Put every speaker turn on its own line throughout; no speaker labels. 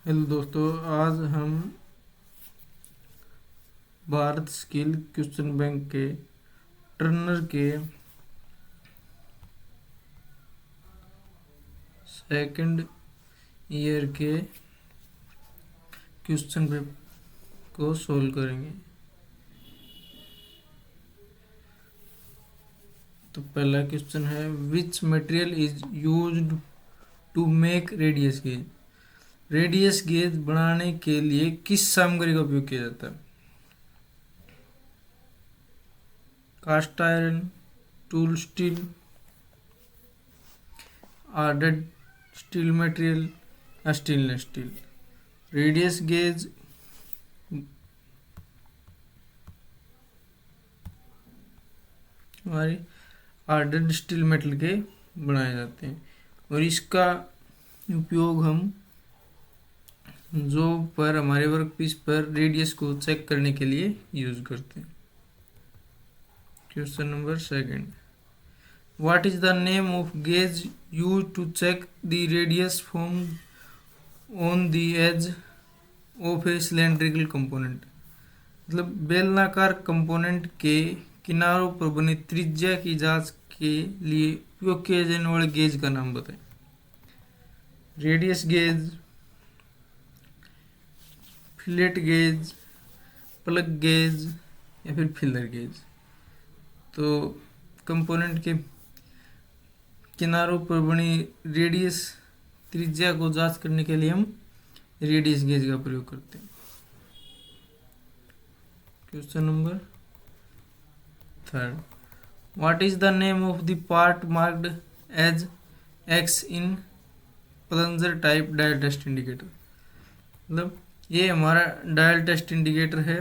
Hello दोस्तों, आज हम भारत स्किल क्वेश्चन बैंक के टर्नर के सेकंड ईयर के क्वेश्चन पेपर को सोल्व करेंगे। तो पहला क्वेश्चन है, which material is used to make radius gauge. Radius gauge बनाने के लिए किस सामग्री का उपयोग किया जाता है? Cast iron, tool steel, hardened steel material या स्टेनलेस स्टील। रेडियस गेज हमारी हार्डेड स्टील मेटल के बनाए जाते हैं और इसका उपयोग हम जॉब पर, हमारे वर्क पीस पर रेडियस को चेक करने के लिए यूज करते हैं। Question number second, what is the name of gauge use to check the radius form on the edge of a cylindrical component. मतलब बेलनाकार कंपोनेंट के किनारों पर बनी त्रिज्या की जांच के लिए उपयोग किए जाने वाले गेज का नाम बताएं। Radius gauge, fillet gauge, plug gauge या फिर फिलर गेज। तो कंपोनेंट के किनारों पर बनी रेडियस त्रिज्या को जांच करने के लिए हम रेडियस गेज का प्रयोग करते हैं। Question number third, what is the name of the part marked as X in plunger type dial test indicator. मतलब ये हमारा डायल टेस्ट इंडिकेटर है,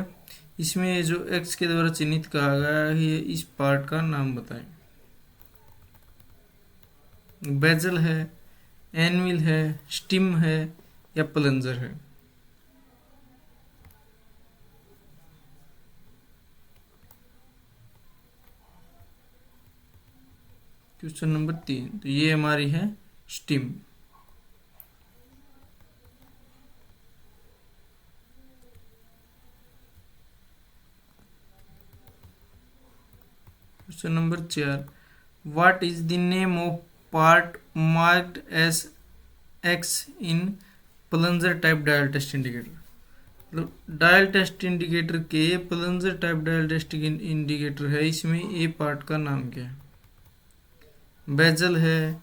इसमें ये जो एक्स के द्वारा चिन्हित कहा गया है, इस पार्ट का नाम बताएं। बेजल है, एनविल है, स्टिम है या प्लंजर है। क्वेश्चन नंबर 3, तो ये हमारी है stem. Question number 4, what is the name of part marked as X in plunger type dial test indicator. मतलब डायल टेस्ट इंडिकेटर के plunger type dial test indicator है, इसमें ए पार्ट का नाम क्या है? बेजल है,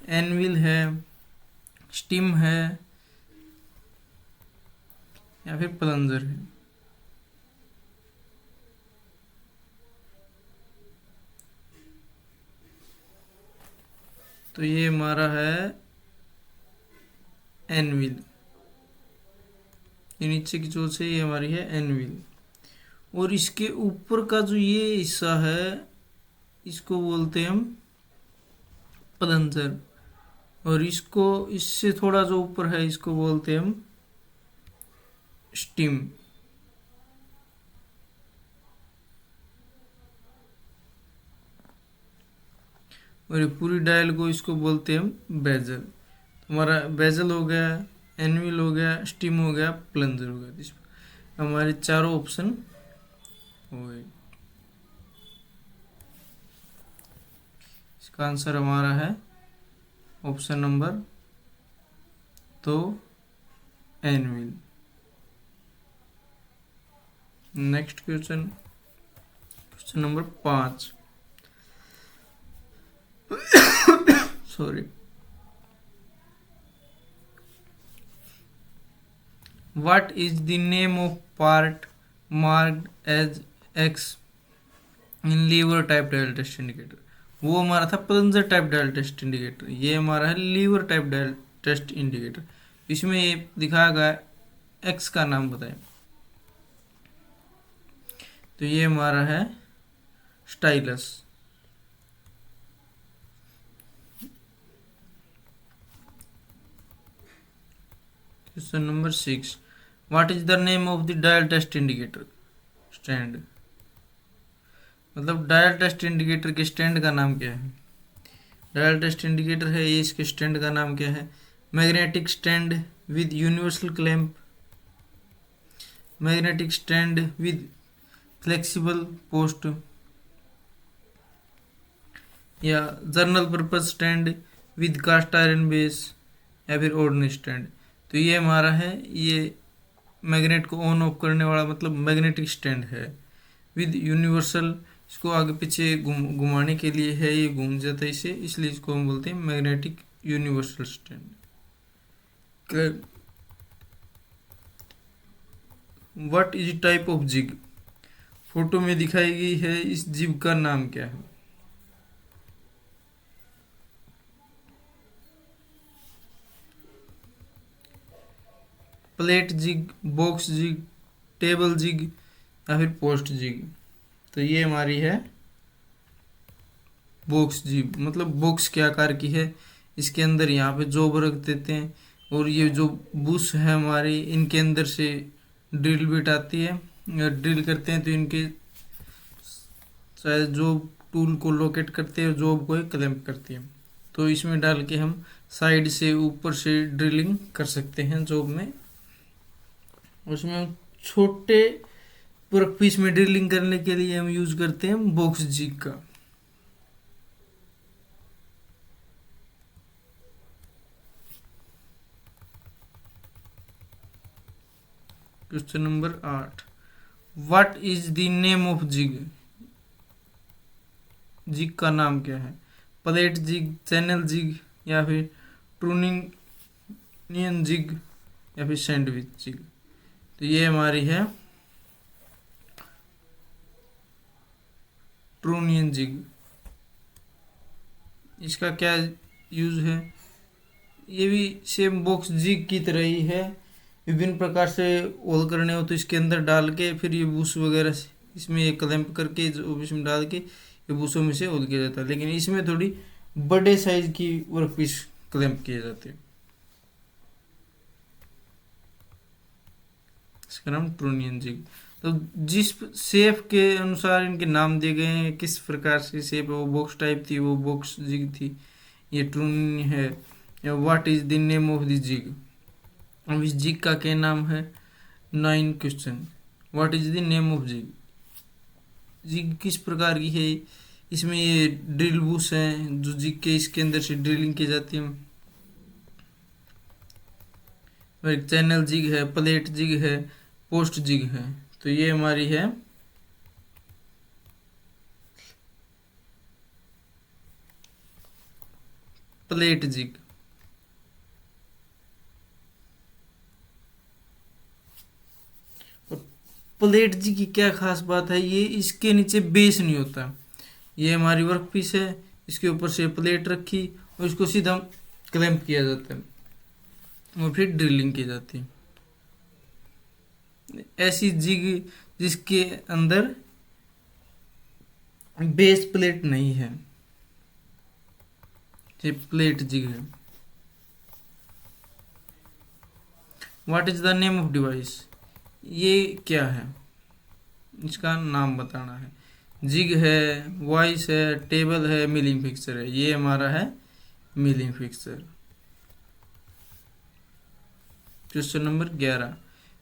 एनविल है, स्टिम है या फिर प्लंजर है। तो ये हमारा है एनविल। ये नीचे की चोट से ये हमारी है एनविल, और इसके ऊपर का जो ये हिस्सा है इसको बोलते हैं हम प्लंजर, और इसको इससे थोड़ा जो ऊपर है इसको बोलते हैं हम स्टीम। और ये पूरी डायल को इसको बोलते हैं हम बेजल। हमारा बेजल हो गया, एनविल हो गया, स्टीम हो गया, प्लंजर हो गया। इस हमारे चारों ऑप्शन हो गए। इसका आंसर हमारा है option number 2, anvil. Next question, question number 5, sorry, what is the name of part marked as X in lever type dial test indicator. वो हमारा था plunger type dial test indicator, ये हमारा है lever type dial test indicator. इसमें ये दिखाया गया एक्स का नाम बताएं। तो ये हमारा है stylus. Question number 6, what is the name of the dial test indicator stand. मतलब डायल टेस्ट इंडिकेटर के स्टैंड का नाम क्या है? डायल टेस्ट इंडिकेटर है ये, इसके स्टैंड का नाम क्या है? Magnetic stand, with universal clamp, magnetic stand with flexible post, या general purpose stand with cast iron base, या फिर ऑर्डिनरी स्टैंड। तो ये हमारा है, ये मैग्नेट को ऑन ऑफ करने वाला मतलब मैग्नेटिक स्टैंड है विद यूनिवर्सल। इसको आगे पीछे घुमाने के लिए है, ये घूम जाता है इसे, इसलिए इसको हम बोलते हैं magnetic universal stand. What is type of jig, photo में दिखाई गई है इस जिग का नाम क्या है? Plate jig, box jig, table jig, या फिर पोस्ट जिग। तो ये हमारी है बॉक्स जिग, मतलब बॉक्स के आकार की है। इसके अंदर यहाँ पे जॉब रख देते हैं, और ये जो बुश है हमारी, इनके अंदर से ड्रिल बिट आती है, ड्रिल करते हैं तो इनके शायद जो टूल को लोकेट करते हैं, जॉब को क्लैंप करती है। तो इसमें डाल के हम साइड से ऊपर से ड्रिलिंग कर सकते हैं जॉब में। उसमें छोटे वर्क पीस में ड्रिलिंग करने के लिए हम यूज करते हैं बॉक्स जिग का। Question number 8, what is the name of jig, jig का नाम क्या है? प्लेट जिग, चैनल जिग, या फिर ट्रूनियन जिग, या फिर सैंडविच जिग। तो ये हमारी है ट्रूनियन जिग। इसका क्या यूज है? ये भी सेम बॉक्स जिग की तरह ही है। विभिन्न प्रकार से होल करने हो तो इसके अंदर डाल के फिर ये बूस वगैरह से इसमें ये क्लैंप करके इसमें डाल के ये बूसों में से होल किया जाता है, लेकिन इसमें थोड़ी बड़े साइज की वर्क पीस क्लैंप किए जाते हैं। इसका नाम ट्रूनियन जिग। तो जिस शेप के अनुसार इनके नाम दिए गए हैं, किस प्रकार से शेप है, वो बॉक्स टाइप थी, वो बॉक्स जिग थी, ये ट्रूनियन है। What is the name of the jig, अब इस जिग का क्या नाम है? 9 question, what is the name of jig, jig किस प्रकार की है? इसमें ये ड्रिल बुश है जो जिग के इसके अंदर से ड्रिलिंग की जाती है। एक चैनल जिग है, प्लेट जिग है, पोस्ट जिग है। तो ये हमारी है प्लेट जिग। प्लेट जिग की क्या खास बात है? ये इसके नीचे बेस नहीं होता। ये हमारी वर्क पीस है, इसके ऊपर से प्लेट रखी और इसको सीधा क्लैंप किया जाता है और फिर ड्रिलिंग की जाती है। ऐसी जिग जिसके अंदर बेस प्लेट नहीं है, ये प्लेट जिग है। What is the name of device, ये क्या है? इसका नाम बताना है। जिग है, वॉइस है, टेबल है, मिलिंग फिक्सर है। ये हमारा है milling fixer. Question number 11,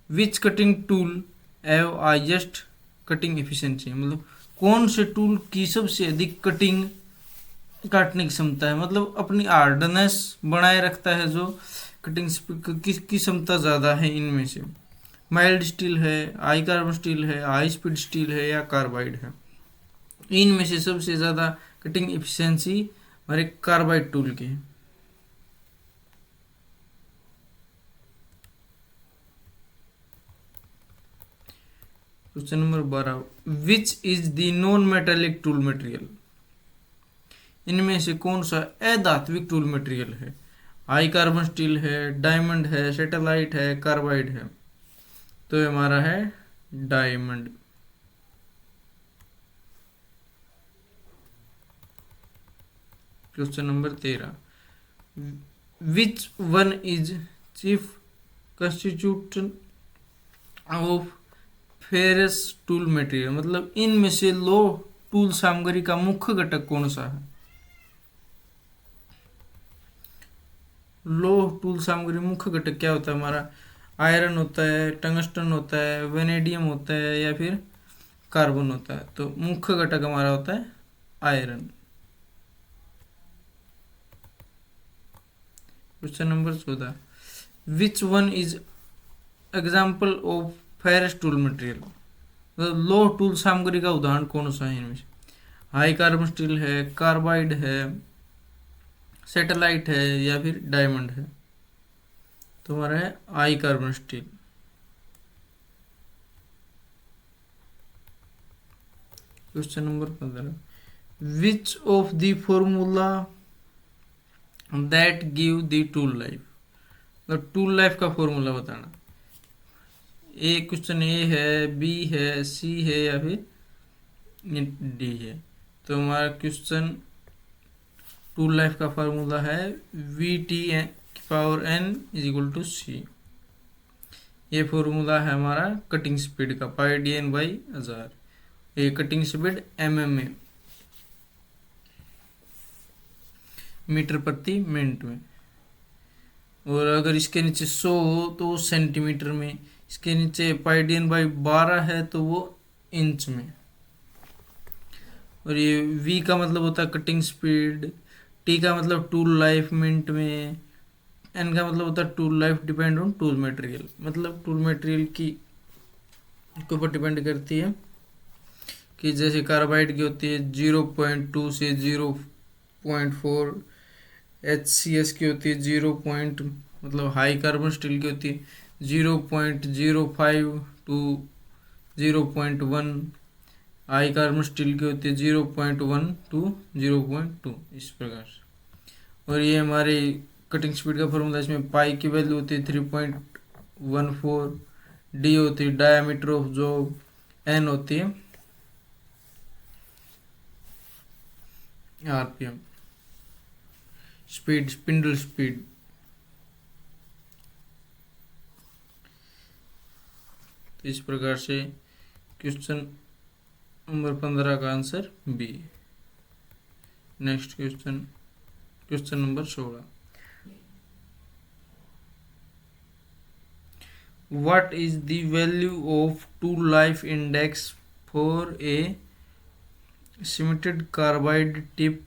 which cutting tool have highest cutting efficiency, मतलब कौन से टूल की सबसे अधिक कटिंग काटने की क्षमता है, मतलब अपनी हार्डनेस बनाए रखता है, जो कटिंग की क्षमता ज़्यादा है इनमें से? माइल्ड स्टील है, हाई कार्बन स्टील है, हाई स्पीड स्टील है, या कार्बाइड है? इनमें से सबसे ज़्यादा कटिंग एफिशिएंसी हमारे कार्बाइड टूल की है। Question number 12, which is the non metallic tool material, इनमें से कौन सा अधात्विक टूल मटेरियल है? हाई कार्बन स्टील है, डायमंड है, सैटेलाइट है, कार्बाइड है? तो हमारा है diamond. Question number 13, which one is chief constitution of ferrous tool material, मतलब इनमें से लो टूल सामग्री का मुख्य घटक कौन सा है? लोह टूल सामग्री मुख्य घटक क्या होता है हमारा? आयरन होता है, टंगस्टन होता है, वेनेडियम होता है, या फिर कार्बन होता है। तो मुख्य घटक हमारा होता है iron. Question number 14, which one is example of ferrous tool material? मतलब लोह टूल सामग्री का उदाहरण कौन सा है इनमें से? हाई कार्बन स्टील है, कार्बाइड है, सैटेलाइट है, या फिर डायमंड है? तो हमारा है high carbon steel. Question number 15, which of the formula that give the tool life? मतलब टूल लाइफ का फॉर्मूला बताना। ए क्वेश्चन ए है, बी है, सी है, या फिर डी है? तो हमारा क्वेश्चन टूल लाइफ का फार्मूला है वी टी की power n is equal to c. ये फॉर्मूला है हमारा कटिंग स्पीड का, पाई डी एन बाई 1000। ये कटिंग स्पीड mm में, मीटर प्रति मिनट में। और अगर इसके नीचे 100 हो तो वो सेंटीमीटर में, इसके नीचे पाई डी एन बाई 12 है तो वो इंच में। और ये v का मतलब होता है कटिंग स्पीड, t का मतलब टूल लाइफ मिनट में, n का मतलब होता है tool life depend on tool material. मतलब टूल मटेरियल की के ऊपर डिपेंड करती है कि जैसे कार्बाइड की होती है 0.2 से 0.4, HCS की होती है 0. मतलब हाई कार्बन स्टील की होती है 0.05 टू 0.1, हाई कार्बन स्टील की होती है 0.1 टू 0.2, इस प्रकार से। और ये हमारे कटिंग स्पीड का फॉर्मूला, इसमें पाई की वैल्यू होती है 3.14, डी होती है डायमीटर ऑफ जॉब, एन होती है आरपीएम, स्पीड, स्पिंडल स्पीड। तो इस प्रकार से क्वेश्चन नंबर 15 का answer B. Next question, question number 16, what is the value of tool life index for a cemented carbide tip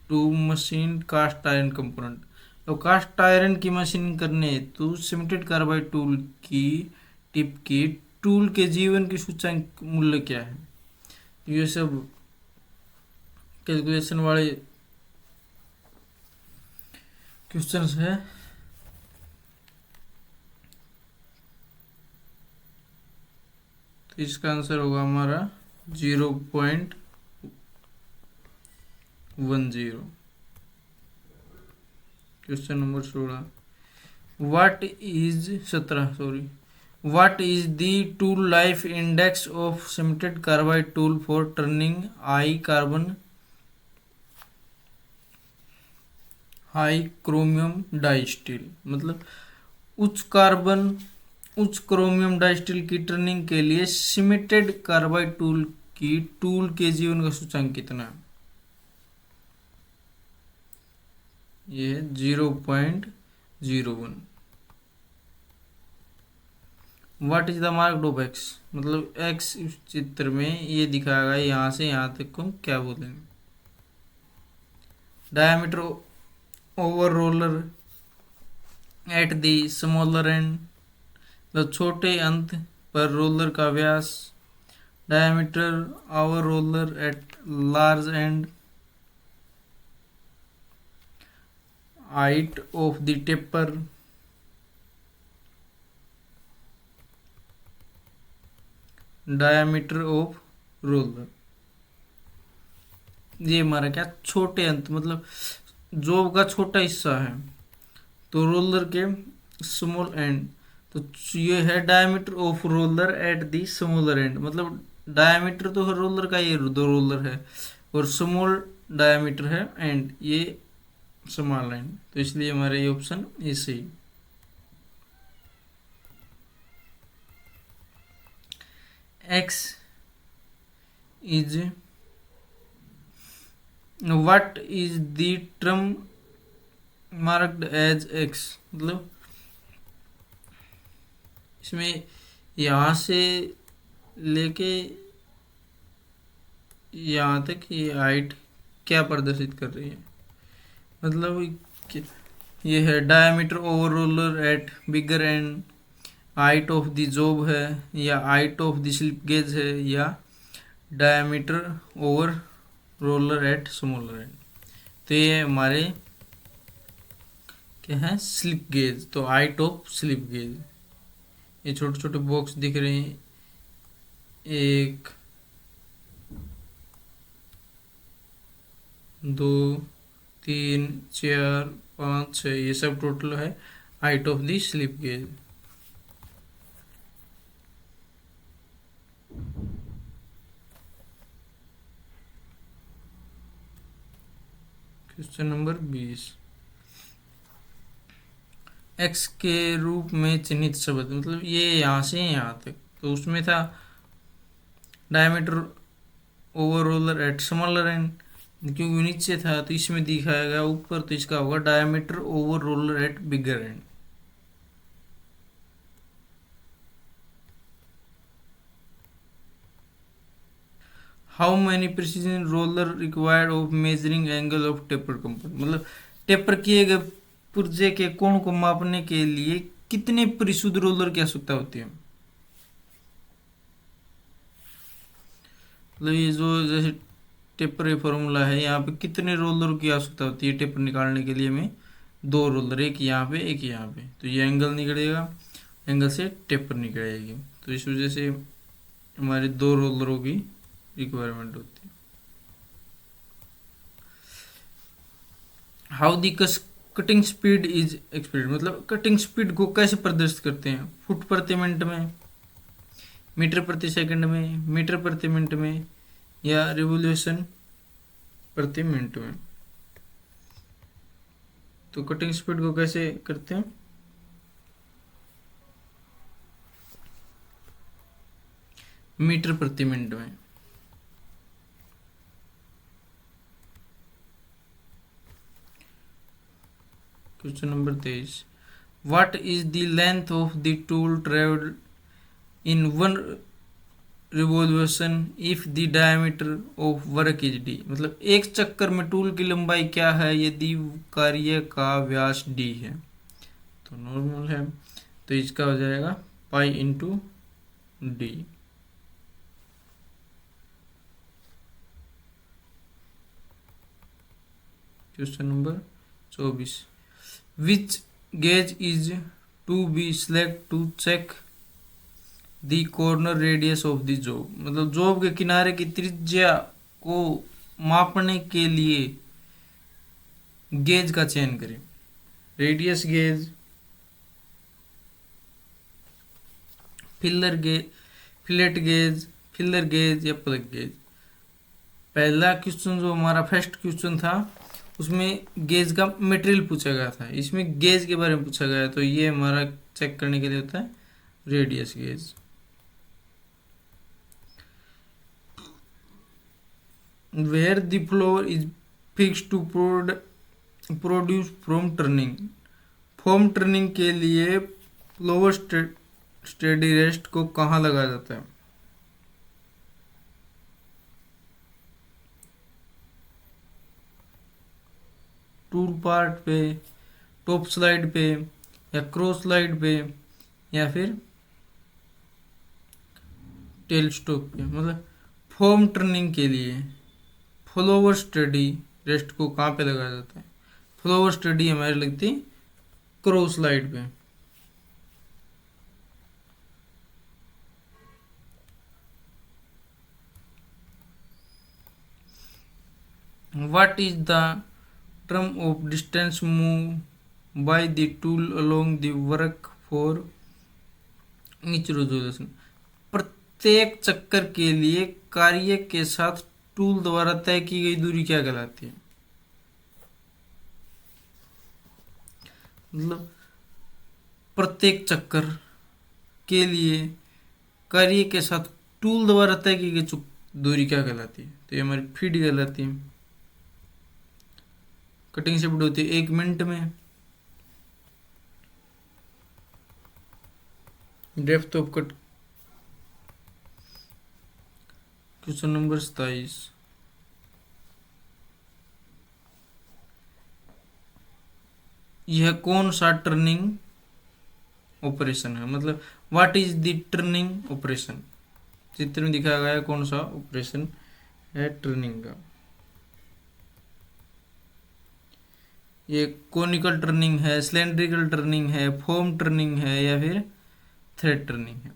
to machine cast iron component? तो cast iron की machining करने हेतु cemented carbide tool की tip की tool के जीवन की सूचकांक मूल्य क्या है? ये सब कैलकुलेशन वाले क्वेश्चंस है। तो इसका आंसर होगा हमारा 0.10। Question number 16, what is 17 sorry, what is the tool life index of cemented carbide tool for turning high chromium die steel? मतलब उच्च क्रोमियम डाई स्टील की टर्निंग के लिए सीमेंटेड कार्बाइड टूल की टूल के जीवन का सूचकांक कितना है? ये है 0.01। What is the mark of X? मतलब एक्स इस चित्र में ये दिखाएगा यहाँ से यहाँ तक को क्या बोलेंगे? Diameter over roller at the smaller end, तो छोटे अंत पर रोलर का व्यास। Diameter over roller at large end, height of the taper, diameter of roller. ये हमारा क्या छोटे अंत, मतलब जॉब का छोटा हिस्सा है, तो रोलर के स्मॉल एंड, तो ये है diameter of roller at the smaller end. मतलब डायमीटर तो रोलर का ये दो रोलर है, और स्मॉल डायमीटर है एंड ये स्मॉल एंड, तो इसलिए हमारा ये ऑप्शन ए सही। X is, what is the term marked as X, मतलब इसमें यहाँ से लेके यहाँ तक ये हाइट क्या प्रदर्शित कर रही है, मतलब ये है diameter over roller at bigger end, height of the job है, या height of the slip gauge है, या diameter over roller at smaller end. तो ये हमारे क्या है, स्लिप गेज, तो हाइट ऑफ स्लिप गेज। ये छोटे छोटे बॉक्स दिख रहे हैं, 1 2 3 4 5 6, ये सब टोटल है height of the slip gauge. Question number 20, x के रूप में चिन्हित शब्द, मतलब ये यहाँ से यहाँ तक, तो उसमें था diameter over roller at smaller end, क्योंकि नीचे था तो इसमें दिखाया गया ऊपर, तो इसका होगा diameter over roller at bigger end. How many precision roller required of measuring angle of taper compound, मतलब टेपर किए गए पुर्जे के कोण को मापने के लिए कितने परिशुद्ध रोलर की आवश्यकता होती है। मतलब ये जो जैसे टेपर फॉर्मूला है, यहाँ पे कितने रोलर की आवश्यकता होती है टेपर निकालने के लिए, हमें 2 रोलर, एक यहाँ पे एक यहाँ पे, तो ये एंगल निकलेगा, एंगल से टेपर निकलेगी, तो इस वजह से हमारे 2 रोलरों की रिक्वायरमेंट होती है। How the cutting speed is express, मतलब कटिंग स्पीड को कैसे प्रदर्शित करते हैं, फुट प्रति मिनट में, मीटर प्रति सेकंड में, मीटर प्रति मिनट में, या रिवोल्यूशन प्रति मिनट में। तो कटिंग स्पीड को कैसे करते हैं, मीटर प्रति मिनट में। Question number 23, what is the length of the tool travelled in 1 revolution if the diameter of work is D, मतलब एक चक्कर में टूल की लंबाई क्या है यदि कार्य का व्यास डी है, तो नॉर्मल है, तो इसका हो जाएगा pi into D. Question number 24, which gauge is to be select to check the corner radius of the job, मतलब जॉब के किनारे की त्रिज्या को मापने के लिए गेज का चयन करें, radius gauge, filler gauge, fillet gauge, filler gauge, या प्लग गेज। पहला क्वेश्चन जो हमारा फर्स्ट क्वेश्चन था उसमें गेज का मटेरियल पूछा गया था, इसमें गेज के बारे में पूछा गया है, तो ये हमारा चेक करने के लिए होता है radius gauge. Where the floor is fix to produce from turning, form turning के लिए फ्लोर स्टेडी रेस्ट को कहाँ लगाया जाता है, टूल पार्ट पे, टॉप स्लाइड पे, या क्रॉस स्लाइड पे, या फिर टेल स्टॉक पे। मतलब फॉर्म टर्निंग के लिए फ्लोवर स्टडी रेस्ट को कहाँ पे लगाया जाता है, फ्लोवर स्टडी हमारी लगती क्रॉस स्लाइड पे। What is the term of distance moved by the tool along the work for each resolution, प्रत्येक चक्कर के लिए कार्य के साथ टूल द्वारा तय की गई दूरी क्या कहलाती है, मतलब प्रत्येक चक्कर के लिए कार्य के साथ टूल द्वारा तय की गई दूरी क्या कहलाती है, तो ये हमारी फीड कहलाती है। कटिंग स्पीड होती है 1 मिनट में, depth of cut. Question number 27, यह कौन सा टर्निंग ऑपरेशन है, मतलब what is the turning operation. चित्र में दिखाया गया कौन सा ऑपरेशन है टर्निंग का। ये कोनिकल टर्निंग है, सिलेंड्रिकल टर्निंग है, फोम टर्निंग है, या फिर थ्रेड टर्निंग है।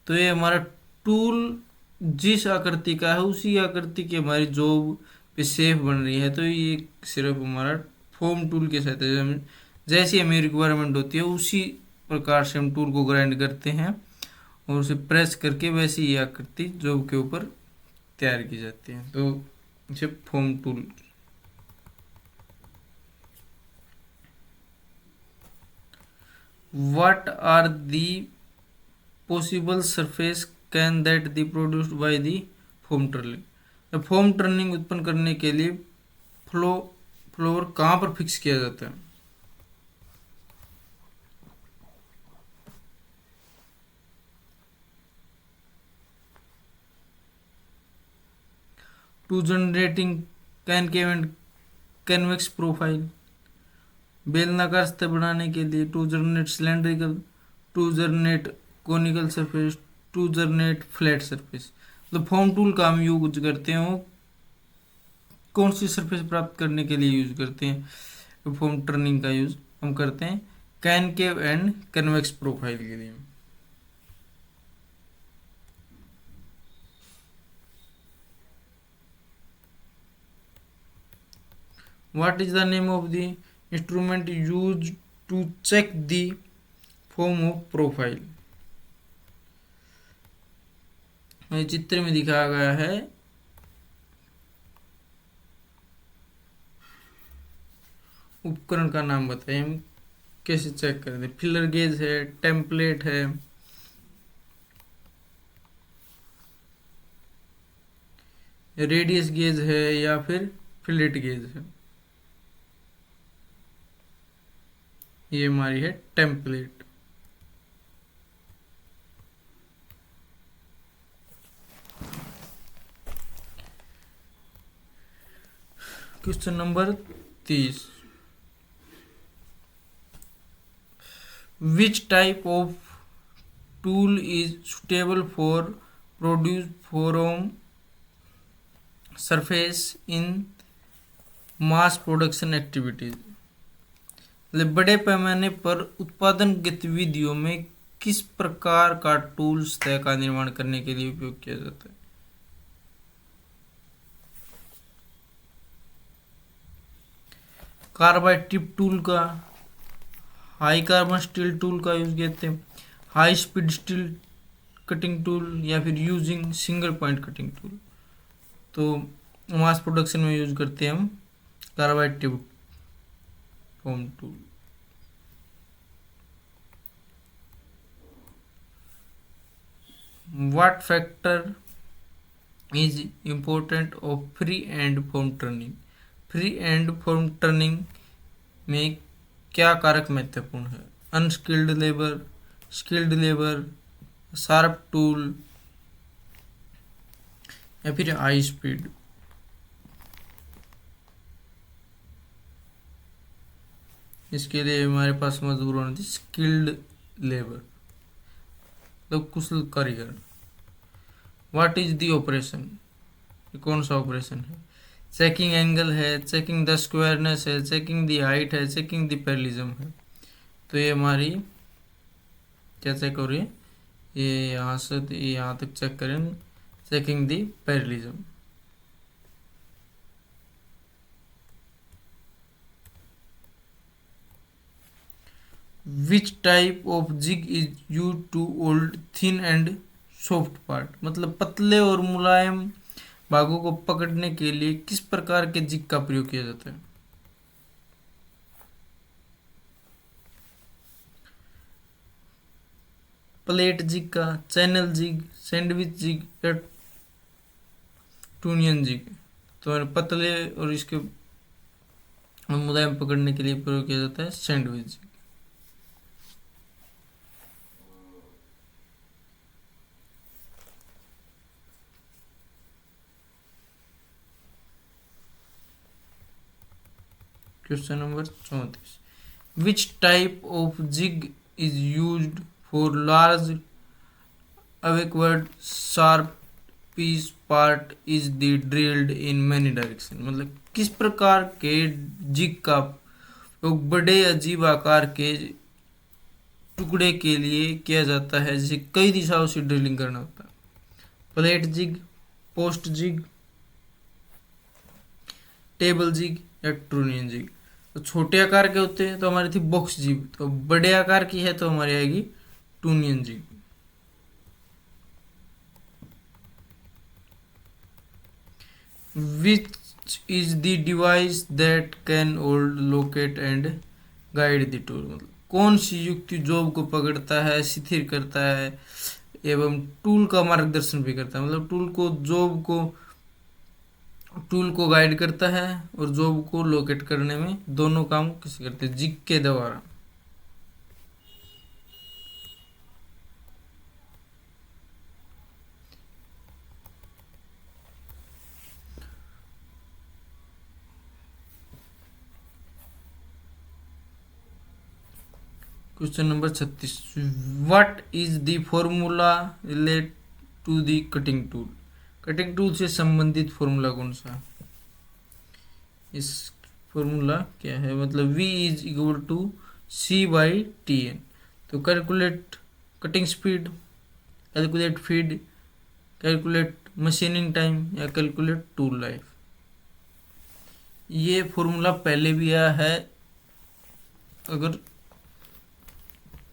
तो ये हमारा टूल जिस आकृति का है उसी आकृति की हमारी जॉब पे शेप बन रही है, तो ये सिर्फ हमारा फोम टूल के साथ है। जैसी हमें रिक्वायरमेंट होती है उसी प्रकार से हम टूल को ग्राइंड करते हैं और उसे प्रेस करके वैसी ये आकृति जॉब के ऊपर तैयार की जाती है, तो इसे foam tool. What are the possible surface can that be produced by the foam turning। तो फोम टर्निंग उत्पन्न करने के लिए फ्लोर कहाँ पर फिक्स किया जाता है। To generating concave and convex profile. बेलनाकार सतह बनाने के लिए to generate cylindrical, to generate conical surface, to generate flat surface. तो फॉर्म टूल का हम यूज करते हैं कौन सी सरफेस प्राप्त करने के लिए यूज करते हैं। फॉर्म टर्निंग का यूज हम करते हैं कॉनकेव एंड कन्वेक्स प्रोफाइल के लिए। What is the name of the instrument use to check the form of profile. चित्र में दिखाया गया है उपकरण का नाम बताइए, हम कैसे चेक करते हैं। फिलर गेज है, टेम्पलेट है, रेडियस गेज है, या फिर फिलेट गेज है। ये हमारी है template. Question number 30, which type of tool is suitable for produce form surface in mass production activities. मतलब बड़े पैमाने पर उत्पादन गतिविधियों में किस प्रकार का टूल सतह का निर्माण करने के लिए उपयोग किया जाता है। कार्बाइड टिप टूल का, हाई कार्बन स्टील टूल का यूज करते हैं, high speed steel cutting tool, या फिर using single point cutting tool. तो मास प्रोडक्शन में यूज करते हैं हम carbide tip form tool. What factor is important of free and form turning. Free and form turning में क्या कारक महत्वपूर्ण है। Unskilled labour, skilled labour, sharp tool, या फिर हाई स्पीड। इसके लिए हमारे पास मजबूर होना चाहिए स्किल्ड लेबर, तो कुशल कारीगर। व्हाट इज दी ऑपरेशन, कौन सा ऑपरेशन है। चेकिंग एंगल है, चेकिंग द स्क्वायरनेस है, चेकिंग द हाइट है, चेकिंग द पैरेललिज्म है। तो ये हमारी क्या चेक हो रही है, ये यहाँ से यहाँ तक चेक करें, checking the parallelism. Which type of jig is use to hold thin and soft part. मतलब पतले और मुलायम भागों को पकड़ने के लिए किस प्रकार के जिग का प्रयोग किया जाता है। प्लेट जिग का, चैनल जिग, सैंडविच जिग, या टूनियन जिग। तो पतले और इसके मुलायम पकड़ने के लिए प्रयोग किया जाता है sandwich jig. Question number 34, which type of jig is used for large awkward sharp piece part is the drilled in many direction. मतलब किस प्रकार के जिग का उपयोग बड़े अजीब आकार के टुकड़े के लिए किया जाता है, जिसे कई दिशाओं से ड्रिलिंग करना होता है। Plate jig, post jig, table jig या ट्रूनियन जिग। तो छोटे आकार के होते हैं तो हमारी थी बॉक्स जिग, तो बड़े आकार की है तो हमारी आएगी trunnion jig. Which is the device that can hold, locate and guide the tool. मतलब कौन सी युक्ति जॉब को पकड़ता है, स्थिर करता है एवं टूल का मार्गदर्शन भी करता है। मतलब टूल को गाइड करता है और जॉब को लोकेट करने में दोनों काम किसे करते हैं, जिग के द्वारा। Question number 36, what is the formula relate to the cutting tool. Cutting tool से संबंधित फॉर्मूला कौन सा, इस फॉर्मूला क्या है। मतलब V is equal to C by TN। तो calculate cutting speed, calculate feed, calculate machining time या कैलकुलेट टूल लाइफ। ये फॉर्मूला पहले भी आया है, अगर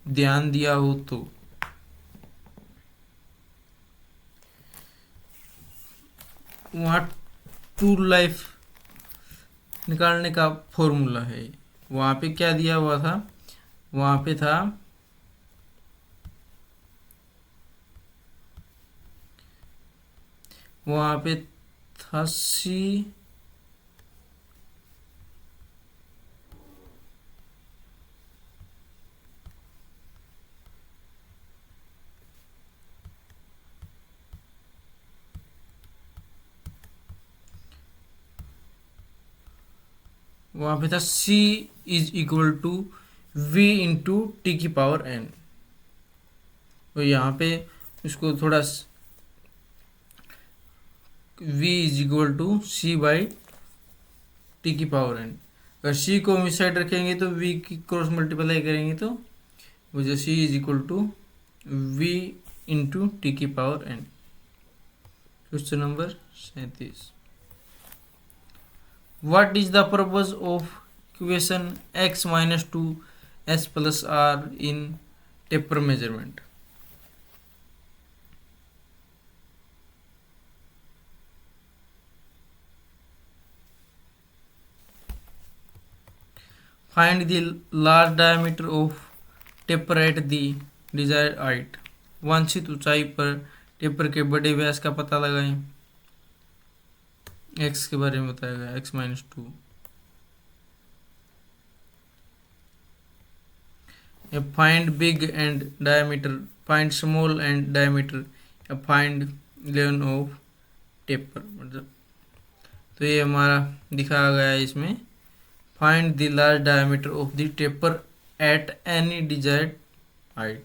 ध्यान दिया हो तो। वहाँ टूल लाइफ निकालने का फॉर्मूला है। वहाँ पे क्या दिया हुआ था, वहाँ पे था C वहाँ पे था C is equal to V into T की पावर N। तो यहाँ पे उसको थोड़ा V is equal to C by T की पावर N। अगर C को हम इस साइड रखेंगे तो V की क्रॉस मल्टीप्लाई करेंगे तो वो जो C is equal to V into T की power N। Question number 37, what is the purpose of equation x minus 2s plus r in taper measurement। find the large diameter of taper at the desired height। वांछित ऊंचाई पर taper के बड़े व्यास का पता लगाएं। x के बारे में बताया गया, x minus 2। Find big end diameter, find small end diameter या फाइंड लेन ऑफ टेपर। मतलब तो ये हमारा दिखाया गया है इसमें, find the large diameter of the taper at any desired height.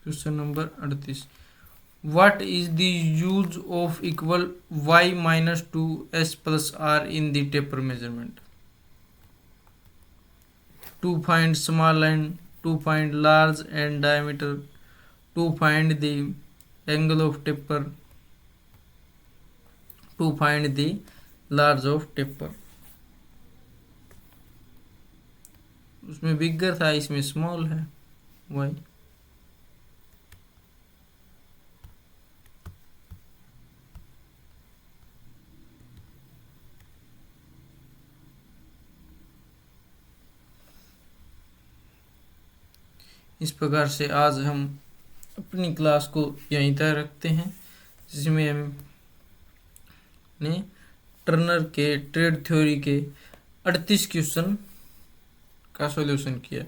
Question number 38, what is the use of equal y minus 2s plus r in the taper measurement. To find small end to find large end diameter, to find the angle of taper, to find the large of taper. उसमें bigger था, इसमें small है y। इस प्रकार से आज हम अपनी क्लास को यहीं तक रखते हैं, जिसमें हमने टर्नर के ट्रेड थ्योरी के 38 क्वेश्चन का सॉल्यूशन किया।